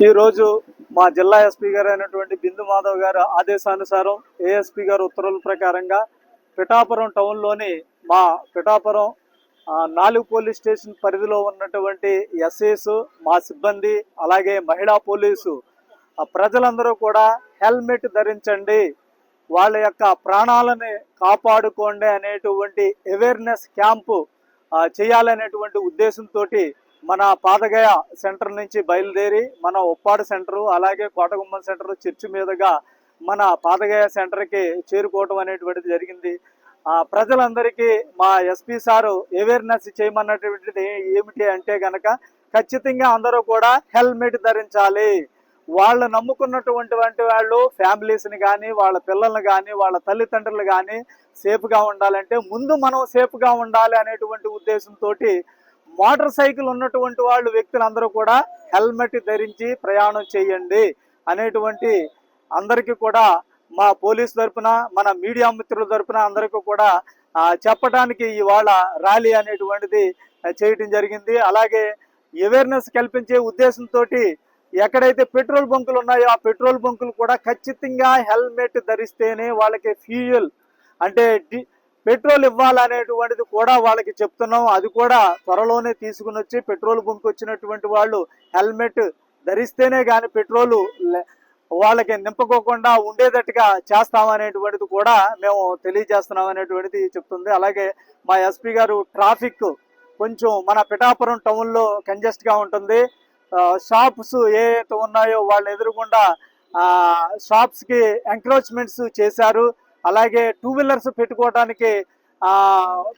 ఈ రోజు మా జిల్లా ఎస్పీ గారు అయినటువంటి బిందు మాధవ్ గారు ఆదేశానుసారం ఏఎస్పీ గారు ఉత్తర్వుల ప్రకారంగా పిఠాపురం టౌన్లోని మా పిఠాపురం 4 పోలీస్ స్టేషన్ పరిధిలో ఉన్నటువంటి ఎస్ఐస్, మా సిబ్బంది, అలాగే మహిళా పోలీసు ప్రజలందరూ కూడా హెల్మెట్ ధరించండి, వాళ్ళ యొక్క ప్రాణాలని కాపాడుకోండి అనేటువంటి అవేర్నెస్ క్యాంపు చేయాలనేటువంటి ఉద్దేశంతో మన పాదగయ సెంటర్ నుంచి బయలుదేరి మన ఉప్పాడు సెంటరు, అలాగే కోటగుమ్మం సెంటర్, చర్చి మీదుగా మన పాదగయ సెంటర్కి చేరుకోవడం అనేటువంటిది జరిగింది. ప్రజలందరికీ మా ఎస్పీ సారు అవేర్నెస్ చేయమన్నటువంటిది ఏమిటి అంటే గనక ఖచ్చితంగా అందరూ కూడా హెల్మెట్ ధరించాలి. వాళ్ళు నమ్ముకున్నటువంటి వాళ్ళు ఫ్యామిలీస్ని కానీ, వాళ్ళ పిల్లల్ని కానీ, వాళ్ళ తల్లిదండ్రులు కానీ సేఫ్గా ఉండాలంటే ముందు మనం సేఫ్గా ఉండాలి అనేటువంటి ఉద్దేశంతో మోటార్ సైకిల్ ఉన్నటువంటి వాళ్ళు వ్యక్తులందరూ కూడా హెల్మెట్ ధరించి ప్రయాణం చేయండి అనేటువంటి అందరికీ కూడా మా పోలీస్ తరఫున, మన మీడియా మిత్రుల తరఫున అందరికీ కూడా చెప్పడానికి ఇవాళ ర్యాలీ అనేటువంటిది చేయటం జరిగింది. అలాగే అవేర్నెస్ కల్పించే ఉద్దేశంతో ఎక్కడైతే పెట్రోల్ బంకులు ఉన్నాయో ఆ పెట్రోల్ బంకులు కూడా ఖచ్చితంగా హెల్మెట్ ధరిస్తేనే వాళ్ళకి ఫ్యూయల్ అంటే పెట్రోల్ ఇవ్వాలనేటువంటిది కూడా వాళ్ళకి చెప్తున్నాం. అది కూడా త్వరలోనే తీసుకుని వచ్చి పెట్రోల్ బంక్ వచ్చినటువంటి వాళ్ళు హెల్మెట్ ధరిస్తేనే కానీ పెట్రోలు వాళ్ళకి నింపుకోకుండా ఉండేటట్టుగా చేస్తామనేటువంటిది కూడా మేము తెలియజేస్తున్నాం అనేటువంటిది చెప్తుంది. అలాగే మా ఎస్పీ గారు ట్రాఫిక్ కొంచెం మన పిఠాపురం టౌన్లో కంజెస్ట్గా ఉంటుంది. షాప్స్ ఏవైతే ఉన్నాయో వాళ్ళ ఎదురుగుండా షాప్స్కి ఎంక్రోచ్మెంట్స్ చేశారు. అలాగే 2 వీలర్స్ పెట్టుకోవడానికి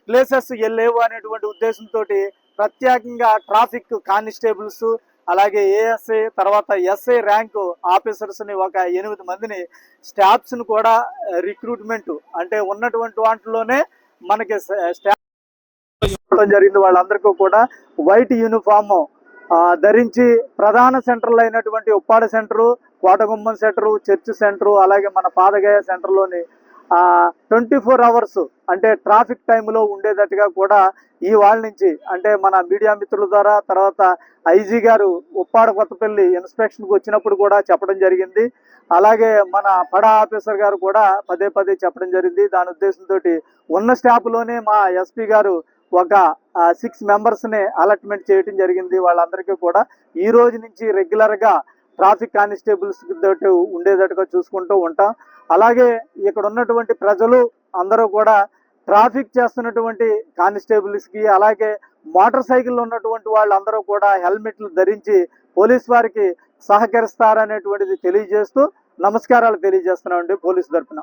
ప్లేసెస్ లేవు అనేటువంటి ఉద్దేశంతో ప్రత్యేకంగా ట్రాఫిక్ కానిస్టేబుల్స్, అలాగే ఏఎస్ఐ, తర్వాత ఎస్ఐ ర్యాంకు ఆఫీసర్స్ని ఒక 8 మందిని స్టాఫ్స్ని కూడా రిక్రూట్మెంట్ అంటే ఉన్నటువంటి వాటిలోనే మనకి స్టాఫ్ జరిగింది. వాళ్ళందరికీ కూడా వైట్ యూనిఫామ్ ధరించి ప్రధాన సెంటర్లు అయినటువంటి Uppada centre, Kotagummam centre, church centre, అలాగే మన పాదగయ సెంటర్లోని 24 అవర్స్ అంటే ట్రాఫిక్ టైంలో ఉండేటట్టుగా కూడా ఈ వాళ్ళ నుంచి అంటే మన మీడియా మిత్రుల ద్వారా, తర్వాత ఐజీ గారు ఉప్పాడ కొత్తపల్లి ఇన్స్పెక్షన్కి వచ్చినప్పుడు కూడా చెప్పడం జరిగింది. అలాగే మన పడా ఆఫీసర్ గారు కూడా పదే చెప్పడం జరిగింది. దాని ఉద్దేశంతో ఉన్న స్టాఫ్లోనే మా ఎస్పీ గారు ఒక 6 మెంబర్స్ని అలాట్మెంట్ చేయడం జరిగింది. వాళ్ళందరికీ కూడా ఈ రోజు నుంచి రెగ్యులర్గా ట్రాఫిక్ కానిస్టేబుల్స్ తోటి ఉండేటట్టుగా చూసుకుంటూ ఉంటాం. అలాగే ఇక్కడ ఉన్నటువంటి ప్రజలు అందరూ కూడా ట్రాఫిక్ చేస్తున్నటువంటి కానిస్టేబుల్స్కి, అలాగే మోటార్ సైకిల్ ఉన్నటువంటి వాళ్ళందరూ కూడా హెల్మెట్లు ధరించి పోలీస్ వారికి సహకరిస్తారనేటువంటిది తెలియజేస్తూ నమస్కారాలు తెలియజేస్తున్నామండి పోలీసు తరఫున.